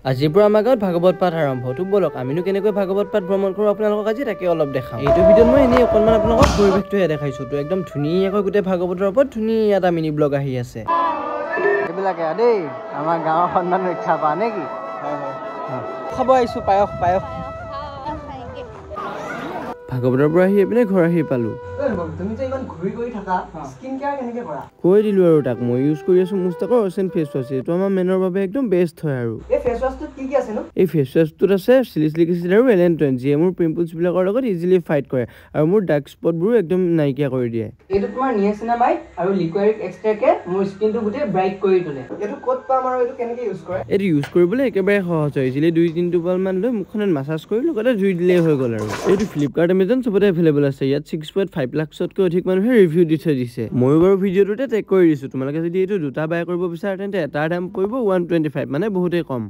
আজিৰ পৰা আমাৰ গাঁৱত ভাগৱত পাঠ আৰম্ভ তো বলক আমিনো কেনেকৈ ভাগৱত পাঠ ভ্ৰমণ কৰোঁ আপোনালোকক আজি তাকে অলপ দেখাম। এইটো ভিডিঅ'ত মই এনেই অকণমান আপোনালোকক পৰিৱেশটোহে দেখাইছোঁ তো একদম ধুনীয়াকৈ গোটেই ভাগৱতৰ ওপৰত ধুনীয়া এটা মিনি ব্লগ আহি আছে। এইবিলাকে দেই আমাৰ গাঁৱৰ সন্মান ৰক্ষা পা নে কি? খাব আহিছোঁ পায়স পায়স। ভাগৱতৰ পৰা আহি পিনে ঘৰ আহি পালোঁ। তুমি যে ইমান ঘূৰি কৰি থাকা স্কিন কেয়াৰ কেনেকৈ কৰা? কৈ দিলোঁ আৰু তাক মই ইউজ কৰি আছোঁ মুস্তাকৰ অচেন ফেচ ৱাছ। এইটো আমাৰ মেনৰ বাবে একদম বেষ্ট হয়। আৰু এই ফেচ ৱাছটোত কি আছে নো? এই ফেচ ৱাছটোত আছে চিলিচিলিক এচিড আৰু এলেণ্টন, যিয়ে মোৰ পিম্পলছবিলাকৰ লগত ইজিলি ফাইট কৰে আৰু মোৰ ডাৰ্ক স্পটবোৰো একদম নাইকিয়া কৰি দিয়ে। এইটো তোমাৰ নিয়াচিনামাইড আৰু লিকুইড এক্সট্ৰাকে মোৰ স্কিনটো গোটেই ব্ৰাইট কৰি তোলে। এইটো ক'ত পাম আৰু এইটো কেনেকৈ ইউজ কৰে? এইটো ইউজ কৰিবলৈ একেবাৰে সহজ হয়। ইজিলি 2-3 টোপালমান লৈ মুখখনত মাছাজ কৰি লগতে ধুই দিলেই হৈ গ'ল। আৰু এইটো ফ্লিপকাৰ্ট এমেজন চবতে এভেইলেবল আছে। ইয়াত 6.5 লাখতকৈ অধিক মানুহে ৰিভিউ দি থৈ দিছে। ময়ো বাৰু ভিডিঅ'টোতে টেগ কৰি দিছোঁ। তোমালোকে যদি এইটো দুটা বাই কৰিব বিচাৰা তেন্তে এটাৰ দাম পৰিব 125, মানে বহুতেই কম।